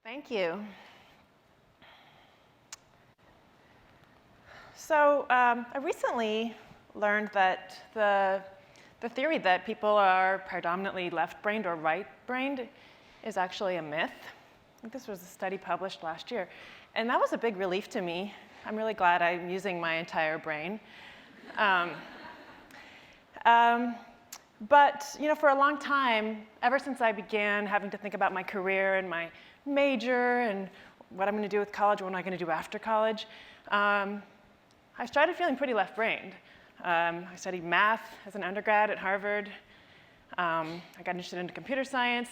Thank you. So I recently learned that the theory that people are predominantly left-brained or right-brained is actually a myth. I think this was a study published last year. And that was a big relief to me. I'm really glad I'm using my entire brain. But for a long time, ever since I began having to think about my career and my major and what I'm going to do with college, what am I going to do after college, I started feeling pretty left-brained. I studied math as an undergrad at Harvard. I got interested into computer science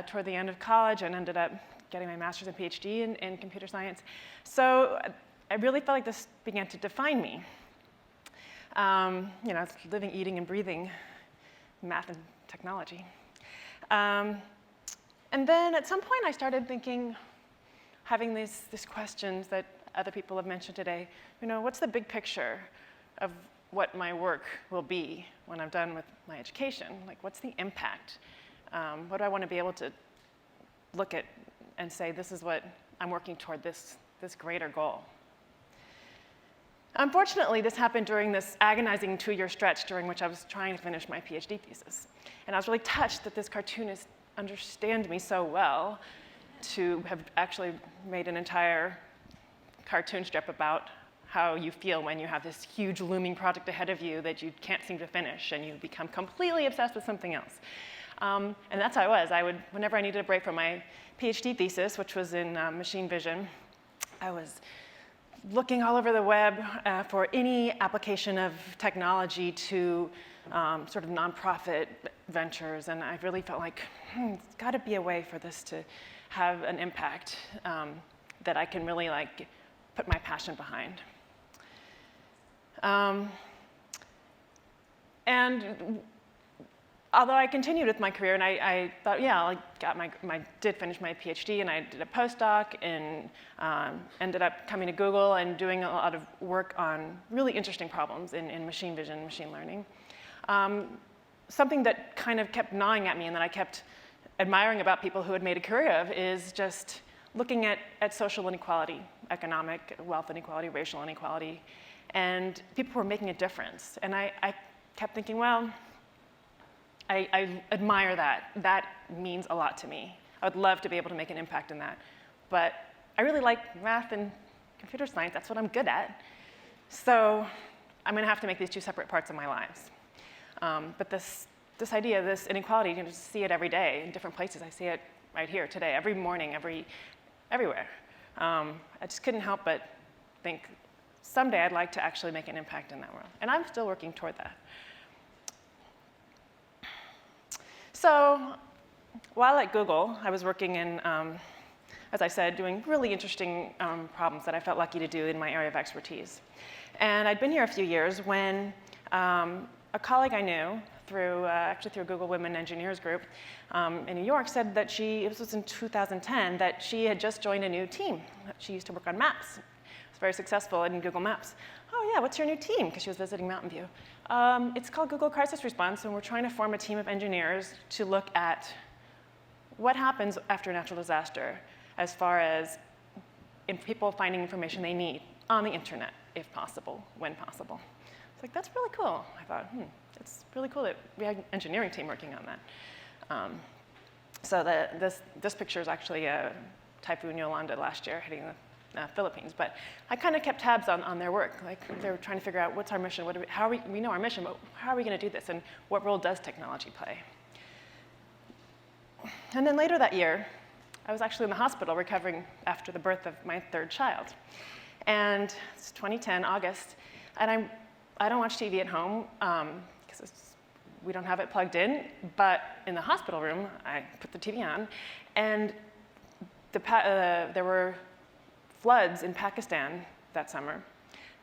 toward the end of college and ended up getting my master's and PhD in computer science. So I really felt like this began to define me. It's living, eating, and breathing math and technology. And then at some point I started thinking, having these questions that other people have mentioned today, what's the big picture of what my work will be when I'm done with my education? Like, what's the impact? What do I want to be able to look at and say, this is what I'm working toward, this greater goal? Unfortunately, this happened during this agonizing 2-year stretch during which I was trying to finish my PhD thesis. And I was really touched that this cartoonist understands me so well to have actually made an entire cartoon strip about how you feel when you have this huge looming project ahead of you that you can't seem to finish and you become completely obsessed with something else. And that's how I was. Whenever I needed a break from my PhD thesis, which was in machine vision, I was looking all over the web for any application of technology to sort of nonprofit ventures, and I really felt like, there's got to be a way for this to have an impact that I can really put my passion behind. And although I continued with my career, and I thought, I did finish my PhD, and I did a postdoc, and ended up coming to Google and doing a lot of work on really interesting problems in machine vision and machine learning. Something that kind of kept gnawing at me and that I kept admiring about people who had made a career of is just looking at social inequality, economic wealth inequality, racial inequality, and people were making a difference. And I kept thinking, well, I admire that. That means a lot to me. I would love to be able to make an impact in that. But I really like math and computer science. That's what I'm good at. So I'm going to have to make these two separate parts of my lives. But this idea, this inequality, you can just see it every day in different places. I see it right here today, every morning, everywhere. I just couldn't help but think, someday I'd like to actually make an impact in that world. And I'm still working toward that. So while at Google, I was working in, as I said, doing really interesting problems that I felt lucky to do in my area of expertise. And I'd been here a few years when a colleague I knew actually through Google Women Engineers Group in New York said that this was in 2010, that she had just joined a new team. She used to work on maps. Was very successful in Google Maps. Oh yeah, what's your new team? Because she was visiting Mountain View. It's called Google Crisis Response, and we're trying to form a team of engineers to look at what happens after a natural disaster as far as people finding information they need on the internet, if possible, when possible. It's like, that's really cool. I thought, it's really cool that we had an engineering team working on that. So this picture is actually Typhoon Yolanda last year hitting the Philippines. But I kind of kept tabs on their work. Like, they were trying to figure out what's our mission, we know our mission, but how are we going to do this, and what role does technology play? And then later that year, I was actually in the hospital recovering after the birth of my third child. And it's 2010, August, and I don't watch TV at home because we don't have it plugged in, but in the hospital room, I put the TV on, and there were floods in Pakistan that summer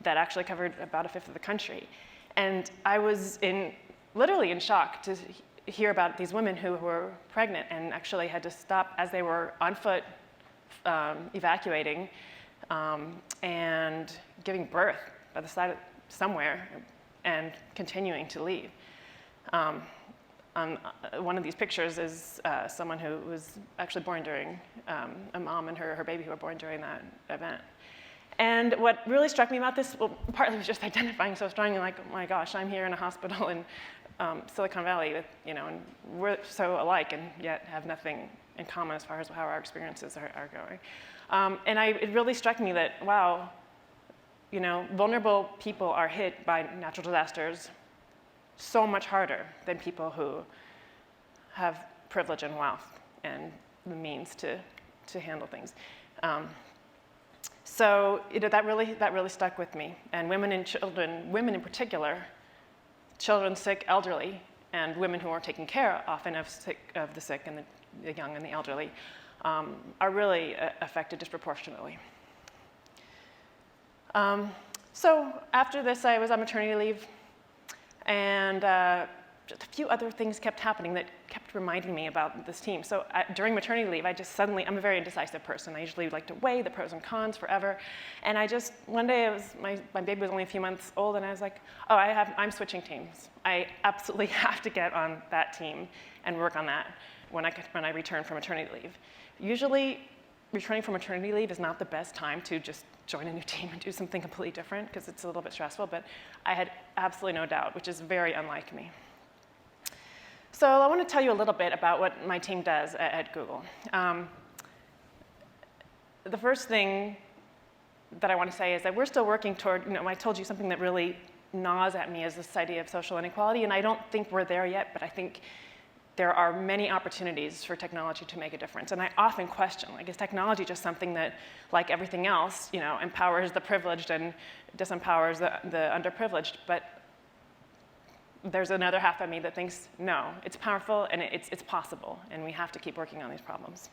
that actually covered about 1/5 of the country. And I was literally in shock to hear about these women who were pregnant and actually had to stop as they were on foot evacuating and giving birth by the side of somewhere and continuing to leave. one of these pictures is someone who was actually born during, a mom and her baby who were born during that event. And what really struck me about this, well, partly was just identifying so strongly, like, oh my gosh, I'm here in a hospital in Silicon Valley, with, and we're so alike and yet have nothing in common as far as how our experiences are going. And it really struck me that, wow, vulnerable people are hit by natural disasters so much harder than people who have privilege and wealth and the means to handle things. So that really stuck with me. And women and children, women in particular, children, sick, elderly, and women who are taking care often of the sick and the young and the elderly are really affected disproportionately. So after this, I was on maternity leave, and just a few other things kept happening that kept reminding me about this team. So during maternity leave, I'm a very indecisive person. I usually like to weigh the pros and cons forever. And one day, my baby was only a few months old, and I was like, oh, I'm switching teams. I absolutely have to get on that team and work on that when I return from maternity leave. Usually, returning from maternity leave is not the best time to just join a new team and do something completely different, because it's a little bit stressful, but I had absolutely no doubt, which is very unlike me. So I want to tell you a little bit about what my team does at Google. The first thing that I want to say is that we're still working toward, I told you something that really gnaws at me is this idea of social inequality, and I don't think we're there yet, but I think there are many opportunities for technology to make a difference. And I often question, is technology just something that, like everything else, empowers the privileged and disempowers the underprivileged? But there's another half of me that thinks, no, it's powerful and it's possible, and we have to keep working on these problems.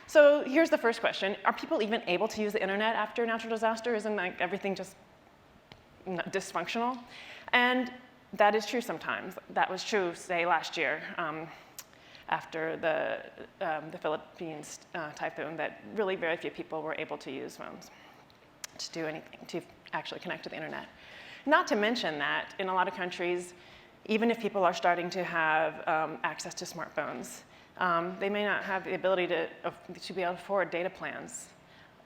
So here's the first question. Are people even able to use the internet after a natural disaster? Isn't everything just dysfunctional? And that is true sometimes. That was true, say, last year after the Philippines typhoon, that really very few people were able to use phones to do anything, to actually connect to the internet. Not to mention that in a lot of countries, even if people are starting to have access to smartphones, they may not have the ability to be able to afford data plans,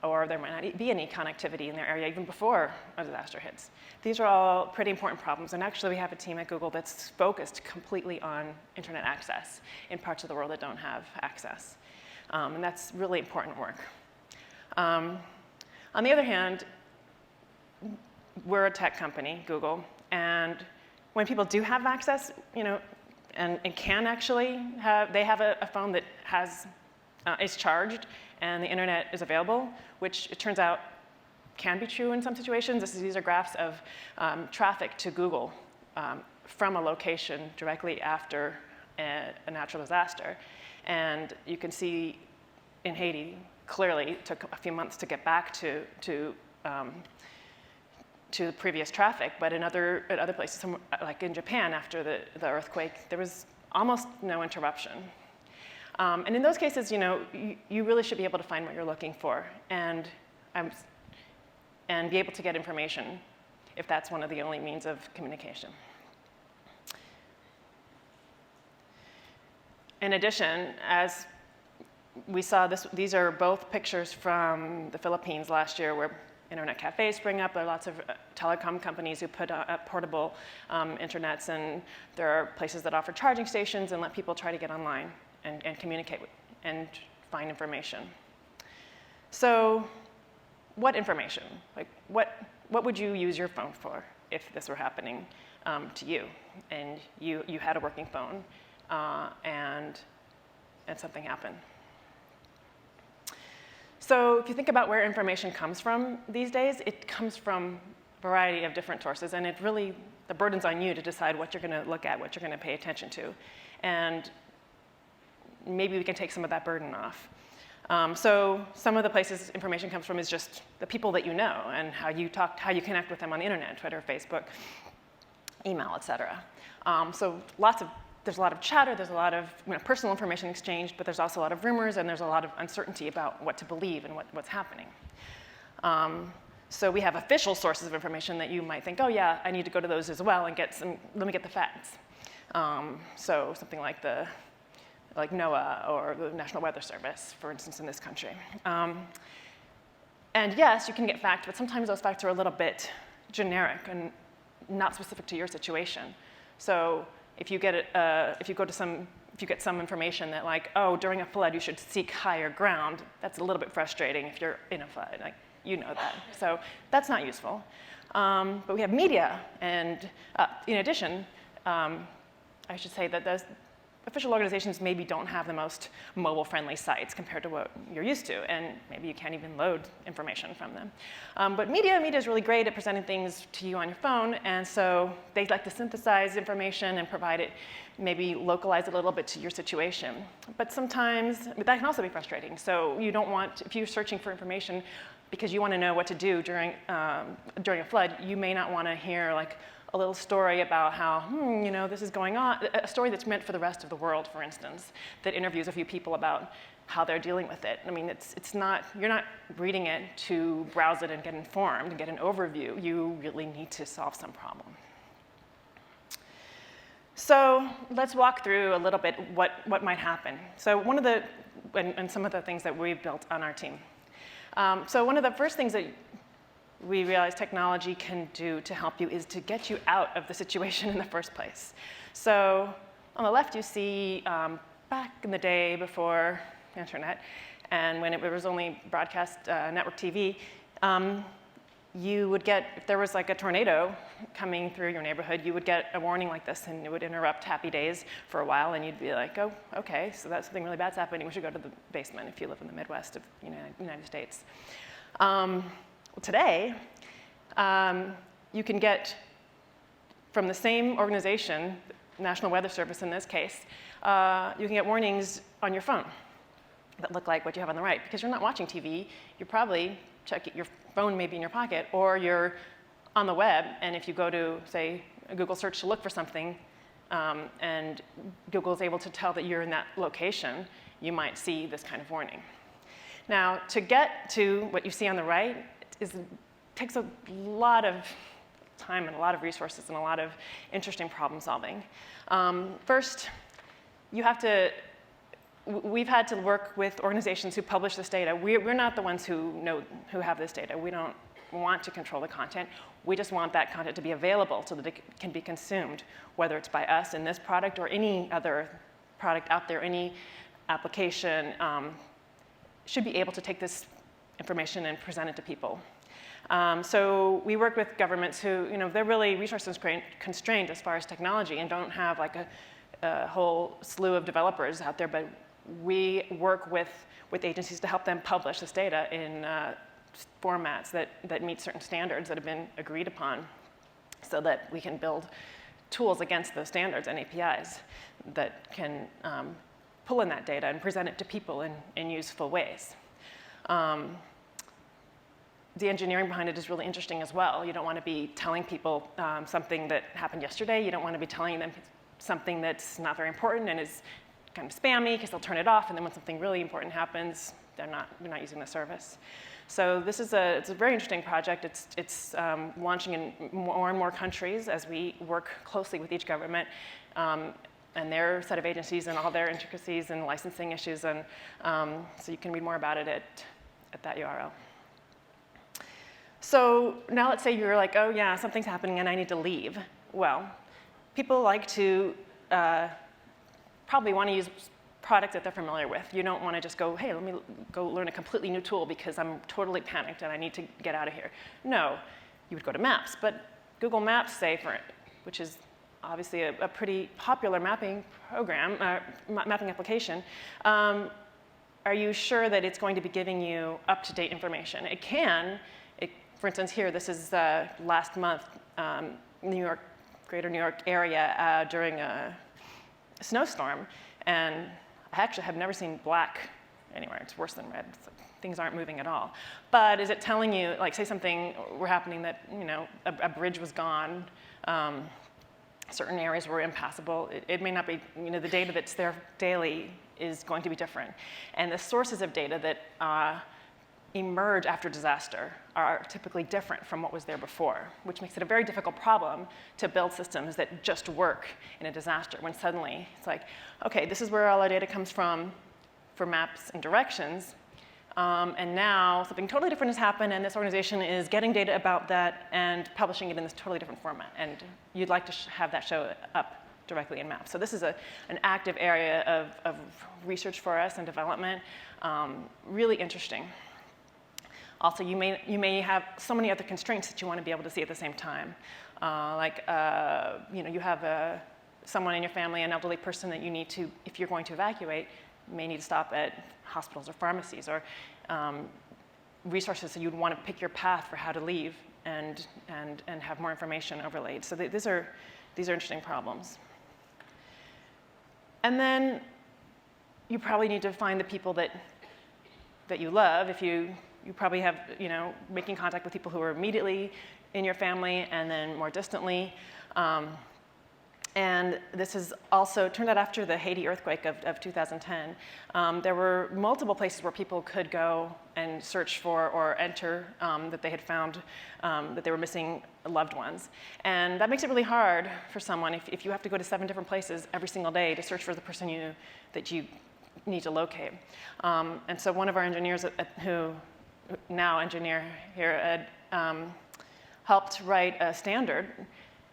or there might not be any connectivity in their area even before a disaster hits. These are all pretty important problems, and actually we have a team at Google that's focused completely on internet access in parts of the world that don't have access. And that's really important work. On the other hand, we're a tech company, Google, and when people do have access, and can actually have a phone that is charged and the internet is available, which it turns out can be true in some situations. These are graphs of traffic to Google from a location directly after a natural disaster. And you can see in Haiti, clearly it took a few months to get back to previous traffic, but at other places, like in Japan after the earthquake, there was almost no interruption. And in those cases, you really should be able to find what you're looking for and be able to get information if that's one of the only means of communication. In addition, as we saw, these are both pictures from the Philippines last year, where internet cafes spring up. There are lots of telecom companies who put up portable internets, and there are places that offer charging stations and let people try to get online and communicate and find information. So what information? What would you use your phone for if this were happening to you, and you had a working phone and something happened? So if you think about where information comes from these days, it comes from a variety of different sources, and the burden's on you to decide what you're going to look at, what you're going to pay attention to. And maybe we can take some of that burden off. So some of the places information comes from is just the people that you know and how you connect with them on the internet, Twitter, Facebook, email, et cetera. So there's a lot of chatter, there's a lot of personal information exchanged, but there's also a lot of rumors, and there's a lot of uncertainty about what to believe and what's happening. So we have official sources of information that you might think, oh yeah, I need to go to those as well and let me get the facts. So something like NOAA or the National Weather Service, for instance, in this country. And yes, you can get facts, but sometimes those facts are a little bit generic and not specific to your situation. So if you get some information that like, oh, during a flood you should seek higher ground, that's a little bit frustrating if you're in a flood. Like, you know that. So that's not useful. But we have media, and in addition, I should say that those official organizations maybe don't have the most mobile-friendly sites compared to what you're used to, and maybe you can't even load information from them. But media is really great at presenting things to you on your phone, and so they like to synthesize information and provide it, maybe localize it a little bit to your situation. But sometimes that can also be frustrating. So you don't want, if you're searching for information because you want to know what to do during a flood, you may not want to hear like a little story about how, this is going on, a story that's meant for the rest of the world, for instance, that interviews a few people about how they're dealing with it. I mean, you're not reading it to browse it and get informed and get an overview. You really need to solve some problem. So let's walk through a little bit what might happen. So one of the, and some of the things that we've built on our team. So one of the first things that we realize technology can do to help you is to get you out of the situation in the first place. So on the left, you see back in the day before the internet, and when it was only broadcast network TV, you would get, if there was like a tornado coming through your neighborhood, you would get a warning like this, and it would interrupt happy days for a while, and you'd be like, oh, okay, so that's something really bad's happening. We should go to the basement if you live in the Midwest of the United States. Today, you can get, from the same organization, National Weather Service in this case, you can get warnings on your phone that look like what you have on the right. Because you're not watching TV, you're probably checking, your phone may be in your pocket, or you're on the web, and if you go to, say, a Google search to look for something, and Google is able to tell that you're in that location, you might see this kind of warning. Now, to get to what you see on the right, takes a lot of time and a lot of resources and a lot of interesting problem solving. First, we've had to work with organizations who publish this data. We're not the ones who have this data. We don't want to control the content. We just want that content to be available so that it can be consumed, whether it's by us in this product or any other product out there, any application should be able to take this information and present it to people. So we work with governments who, they're really resource constrained as far as technology and don't have like a whole slew of developers out there, but we work with agencies to help them publish this data in formats that meet certain standards that have been agreed upon so that we can build tools against those standards and APIs that can pull in that data and present it to people in useful ways. The engineering behind it is really interesting as well. You don't want to be telling people something that happened yesterday. You don't want to be telling them something that's not very important and is kind of spammy because they'll turn it off, and then when something really important happens, you're not using the service. So this is it's a very interesting project. It's launching in more and more countries as we work closely with each government and their set of agencies and all their intricacies and licensing issues. And so you can read more about it at that URL. So now let's say you're like, oh yeah, something's happening and I need to leave. Well, people like to probably want to use products that they're familiar with. You don't want to just go, hey, let me go learn a completely new tool because I'm totally panicked and I need to get out of here. No, you would go to Maps. But Google Maps, say, which is obviously a pretty popular mapping program, mapping application, are you sure that it's going to be giving you up-to-date information? It can. For instance, here, this is last month, greater New York area during a snowstorm. And I actually have never seen black anywhere. It's worse than red. So things aren't moving at all. But is it telling you, like, say something were happening that, a bridge was gone, certain areas were impassable. It may not be, the data that's there daily is going to be different. And the sources of data that emerge after disaster are typically different from what was there before, which makes it a very difficult problem to build systems that just work in a disaster, when suddenly it's like, okay, this is where all our data comes from for maps and directions, and now something totally different has happened, and this organization is getting data about that and publishing it in this totally different format, and you'd like to have that show up directly in maps. So this is an active area of research for us and development, really interesting. Also, you may have so many other constraints that you want to be able to see at the same time. You have someone in your family, an elderly person that you need to, if you're going to evacuate, may need to stop at hospitals or pharmacies, or resources that you'd want to pick your path for how to leave and have more information overlaid. So these are interesting problems. And then you probably need to find the people that you love. If you probably have, making contact with people who are immediately in your family and then more distantly. And this is also turned out after the Haiti earthquake of 2010. There were multiple places where people could go and search for or enter that they had found that they were missing loved ones. And that makes it really hard for someone if you have to go to 7 different places every single day to search for the person that you need to locate. And so one of our engineers who now engineer here helped write a standard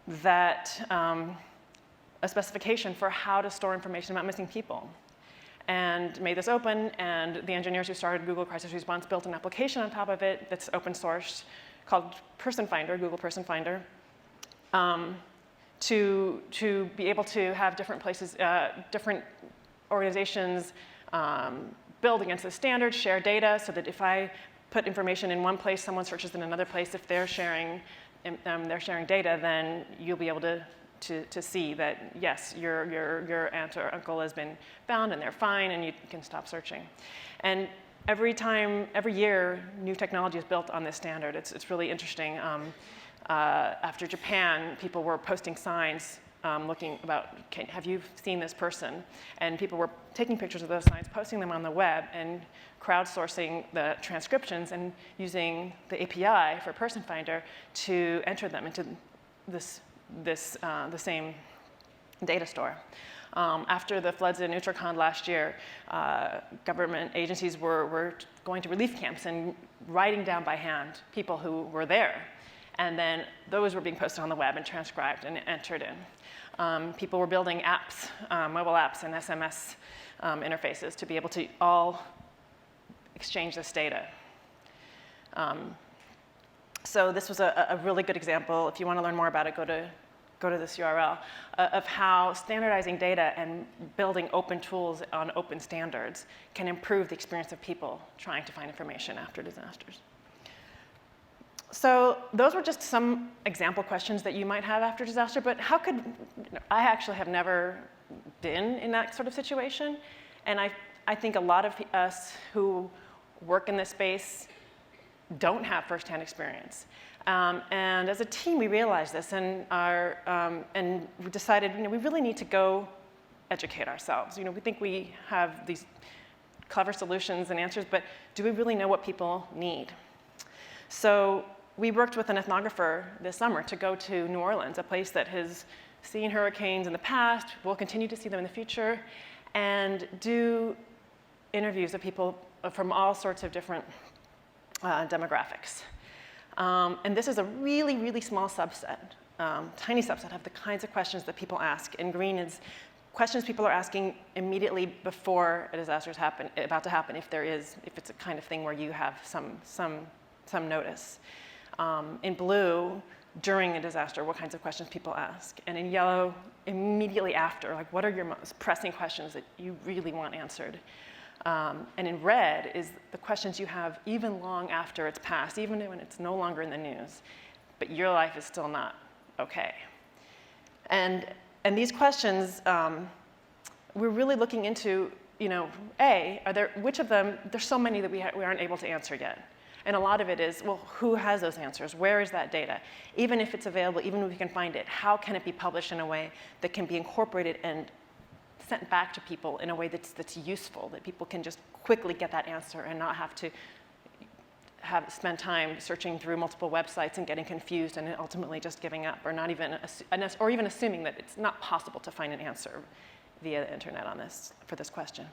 that a specification for how to store information about missing people, and made this open, and the engineers who started Google Crisis Response built an application on top of it that's open source called Person Finder, Google Person Finder, to be able to have different places, different organizations build against the standard, share data, so that if I put information in one place, someone searches in another place. If they're sharing data, then you'll be able to see that, yes, your aunt or uncle has been found and they're fine, and you can stop searching. And every year, new technology is built on this standard. It's really interesting. After Japan, people were posting signs looking about, have you seen this person? And people were taking pictures of those signs, posting them on the web, and crowdsourcing the transcriptions and using the API for Person Finder to enter them into the same data store. After the floods in Uttarakhand last year, government agencies were going to relief camps and writing down by hand people who were there. And then those were being posted on the web and transcribed and entered in. People were building apps, mobile apps and SMS interfaces to be able to all exchange this data. So this was a really good example. If you want to learn more about it, go to this URL, of how standardizing data and building open tools on open standards can improve the experience of people trying to find information after disasters. So those were just some example questions that you might have after disaster, but I actually have never been in that sort of situation, and I think a lot of us who work in this space don't have firsthand experience. And as a team, we realized this, and we decided, we really need to go educate ourselves. We think we have these clever solutions and answers, but do we really know what people need? So we worked with an ethnographer this summer to go to New Orleans, a place that has seen hurricanes in the past, will continue to see them in the future, and do interviews of people from all sorts of different demographics. And this is a really, really small subset, tiny subset of the kinds of questions that people ask. And green is questions people are asking immediately before a disaster is about to happen, if it's a kind of thing where you have some notice. In blue, during a disaster, what kinds of questions people ask. And in yellow, immediately after, like what are your most pressing questions that you really want answered? And in red is the questions you have even long after it's passed, even when it's no longer in the news, but your life is still not okay. And these questions, we're really looking into, which of them, there's so many that we aren't able to answer yet. And a lot of it is, well, who has those answers? Where is that data? Even if it's available, even if we can find it, how can it be published in a way that can be incorporated and sent back to people in a way that's useful, that people can just quickly get that answer and not have to have spent time searching through multiple websites and getting confused and ultimately just giving up, or not even, or even assuming that it's not possible to find an answer via the internet on this, for this question.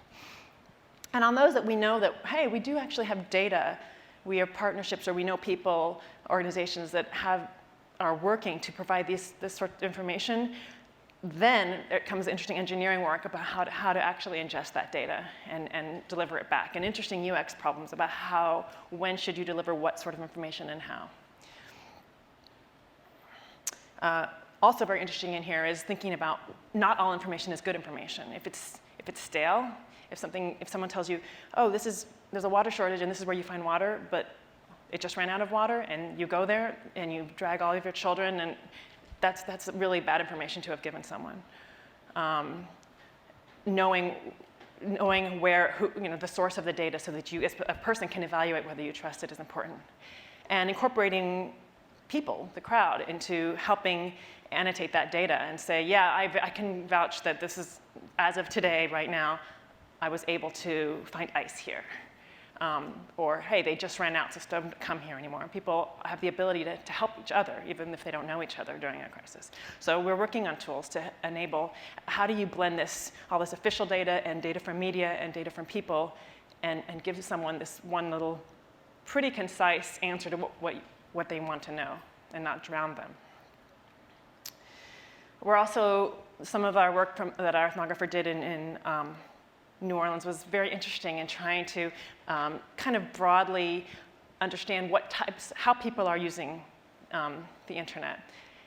And on those that we know that, hey, we do actually have data, we have partnerships, or we know people, organizations that are working to provide this sort of information, then it comes interesting engineering work about how to actually ingest that data and deliver it back, and interesting UX problems about when should you deliver what sort of information and how. Also very interesting in here is thinking about not all information is good information. If it's stale, if someone tells you, oh, there's a water shortage and this is where you find water, but it just ran out of water, and you go there and you drag all of your children, and that's really bad information to have given someone. Knowing the source of the data so that you, as a person, can evaluate whether you trust it is important. And incorporating people, the crowd, into helping annotate that data and say, yeah, I can vouch that this is, as of today, right now, I was able to find ice here. Or, hey, they just ran out, so don't come here anymore. People have the ability to help each other, even if they don't know each other during a crisis. So we're working on tools to enable, how do you blend all this official data and data from media and data from people, and give someone this one little, pretty concise answer to what they want to know, and not drown them. We're also, some of our work that our ethnographer did in New Orleans was very interesting in trying to kind of broadly understand how people are using the internet,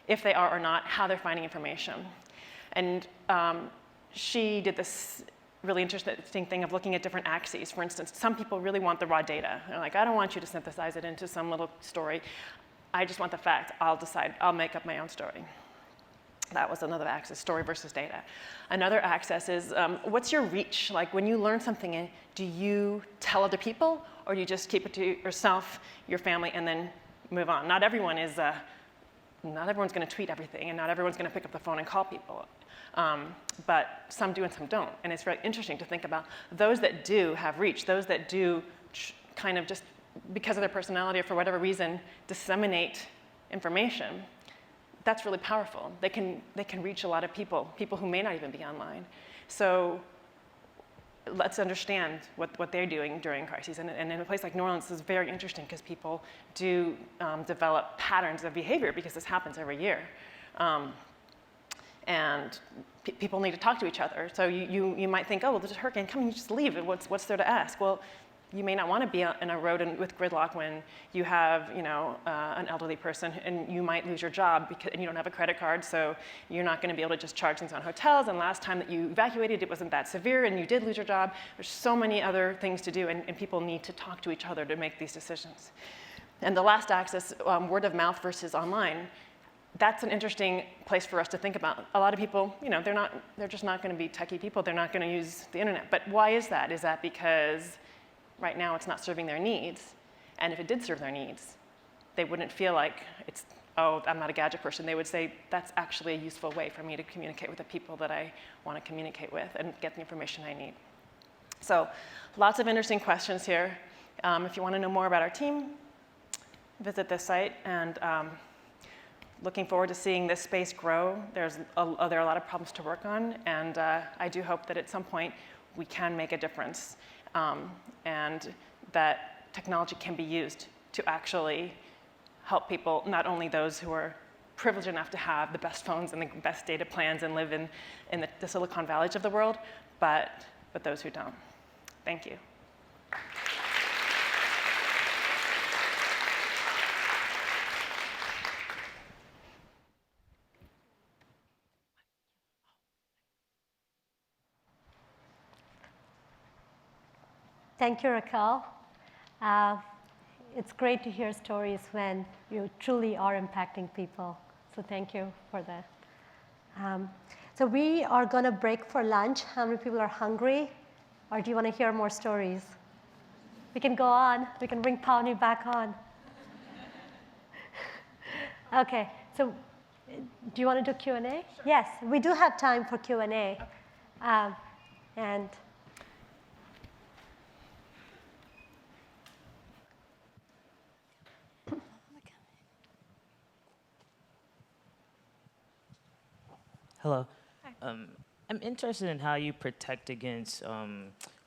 if they are or not, how they're finding information. And she did this really interesting thing of looking at different axes. For instance, some people really want the raw data. They're like, I don't want you to synthesize it into some little story. I just want the facts. I'll make up my own story. That was another axis, story versus data. Another axis is, what's your reach? Like, when you learn something, do you tell other people, or do you just keep it to yourself, your family, and then move on? Not everyone's going to tweet everything, and not everyone's going to pick up the phone and call people. But some do and some don't. And it's very interesting to think about those that do have reach, those that do kind of just because of their personality or for whatever reason disseminate information. That's really powerful. They can reach a lot of people who may not even be online. So let's understand what they're doing during crises. And in a place like New Orleans, this is very interesting because people do develop patterns of behavior because this happens every year. And people need to talk to each other. So you might think, oh, well, there's a hurricane coming, you just leave. What's there to ask? Well, you may not want to be in a road with gridlock when you have, an elderly person, and you might lose your job and you don't have a credit card, so you're not going to be able to just charge things on hotels. And last time that you evacuated, it wasn't that severe, and you did lose your job. There's so many other things to do, and people need to talk to each other to make these decisions. And the last axis, word of mouth versus online. That's an interesting place for us to think about. A lot of people, they're just not going to be techie people. They're not going to use the internet. But why is that? Is that because right now it's not serving their needs? And if it did serve their needs, they wouldn't feel like I'm not a gadget person. They would say, that's actually a useful way for me to communicate with the people that I want to communicate with and get the information I need. So lots of interesting questions here. If you want to know more about our team, visit this site. And looking forward to seeing this space grow. There are a lot of problems to work on, and I do hope that at some point we can make a difference, and that technology can be used to actually help people, not only those who are privileged enough to have the best phones and the best data plans and live in the Silicon Valley of the world, but those who don't. Thank you. Thank you, Raquel. It's great to hear stories when you truly are impacting people. So thank you for that. So we are going to break for lunch. How many people are hungry? Or do you want to hear more stories? We can go on. We can bring Pawnee back on. OK, so do you want to do Q&A? Sure. Yes, we do have time for Q&A. Okay. And Hello. I'm interested in how you protect against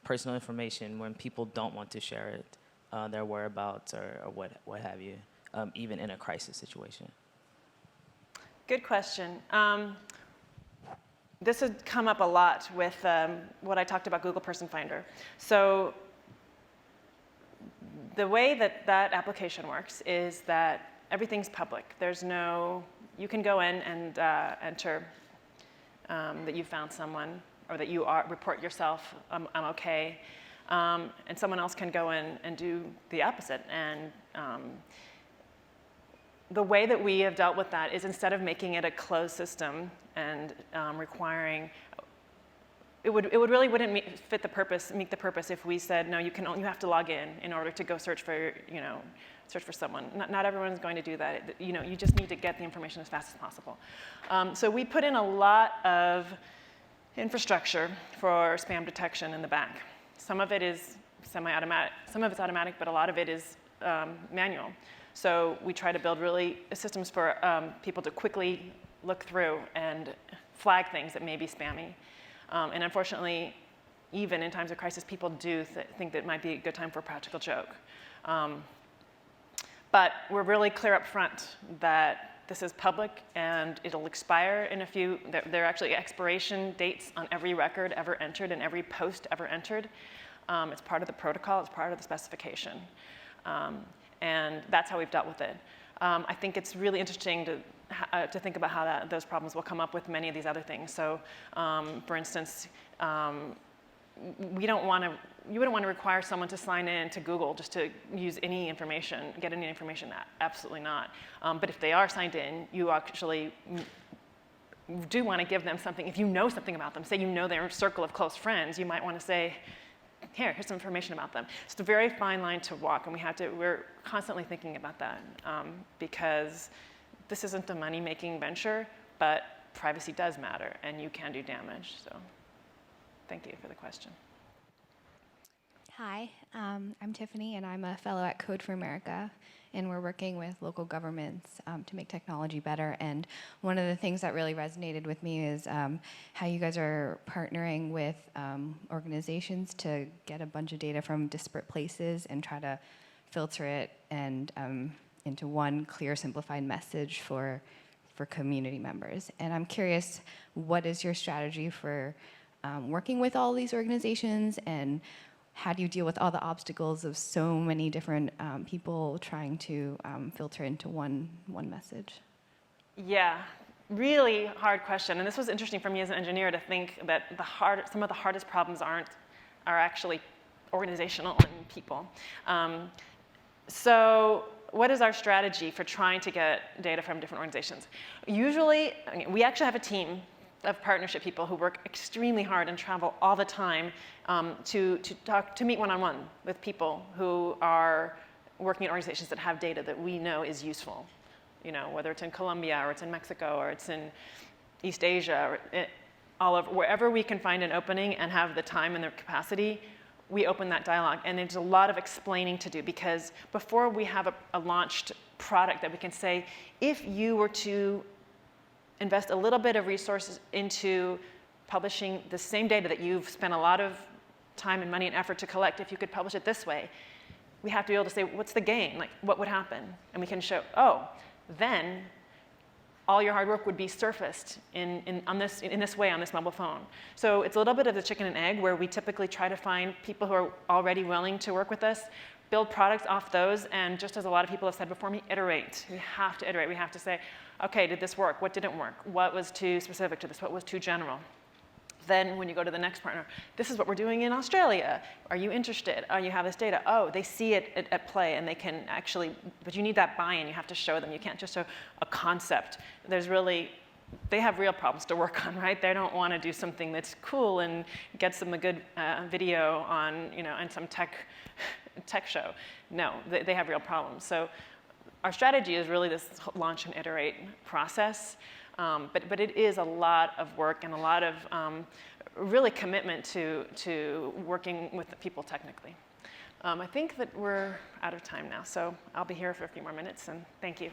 personal information when people don't want to share it, their whereabouts or what have you, even in a crisis situation. Good question. This has come up a lot with what I talked about Google Person Finder. So the way that that application works is that everything's public. There's no, you can go in and enter that you found someone or that you report yourself, I'm okay. And someone else can go in and do the opposite. And the way that we have dealt with that is instead of making it a closed system and requiring, it really wouldn't meet the purpose if we said, no, you have to log in order to go search for, search for someone. Not everyone's going to do that. You just need to get the information as fast as possible. So we put in a lot of infrastructure for spam detection in the back. Some of it is semi-automatic, some of it's automatic, but a lot of it is manual. So we try to build really systems for people to quickly look through and flag things that may be spammy. And unfortunately, even in times of crisis, people do think that it might be a good time for a practical joke. But we're really clear up front that this is public and it'll expire in a few, there are actually expiration dates on every record ever entered and every post ever entered. It's part of the protocol, it's part of the specification. And that's how we've dealt with it. I think it's really interesting to think about how those problems will come up with many of these other things. So, for instance, you wouldn't want to require someone to sign in to Google just to use any information, get any information. Absolutely not. But if they are signed in, you actually do want to give them something. If you know something about them, say you know their circle of close friends, you might want to say, here's some information about them. It's a very fine line to walk, and we're constantly thinking about that because this isn't a money-making venture, but privacy does matter, and you can do damage. So thank you for the question. Hi, I'm Tiffany, and I'm a fellow at Code for America, and we're working with local governments to make technology better. And one of the things that really resonated with me is how you guys are partnering with organizations to get a bunch of data from disparate places and try to filter it and into one clear, simplified message for community members. And I'm curious, what is your strategy for working with all these organizations, and how do you deal with all the obstacles of so many different people trying to filter into one message? Yeah, really hard question. And this was interesting for me as an engineer to think that some of the hardest problems are actually organizational and people. So what is our strategy for trying to get data from different organizations? Usually, we actually have a team of partnership people who work extremely hard and travel all the time to meet one-on-one with people who are working in organizations that have data that we know is useful. Whether it's in Colombia or it's in Mexico or it's in East Asia or all over, wherever we can find an opening and have the time and the capacity, we open that dialogue. And there's a lot of explaining to do, because before we have a launched product that we can say, if you were to invest a little bit of resources into publishing the same data that you've spent a lot of time and money and effort to collect, if you could publish it this way, we have to be able to say, what's the gain? Like, what would happen? And we can show, then all your hard work would be surfaced in this way on this mobile phone. So it's a little bit of the chicken and egg, where we typically try to find people who are already willing to work with us, build products off those, and just as a lot of people have said before me, iterate. We have to iterate. We have to say, okay, did this work? What didn't work? What was too specific to this? What was too general? Then when you go to the next partner, this is what we're doing in Australia. Are you interested? Oh, you have this data. Oh, they see it at play, and they can actually, but you need that buy-in. You have to show them. You can't just show a concept. They have real problems to work on, right? They don't want to do something that's cool and gets them a good video on, on some tech show. No, they have real problems. So our strategy is really this launch and iterate process. But it is a lot of work and a lot of really commitment to working with the people technically. I think that we're out of time now, so I'll be here for a few more minutes, and thank you.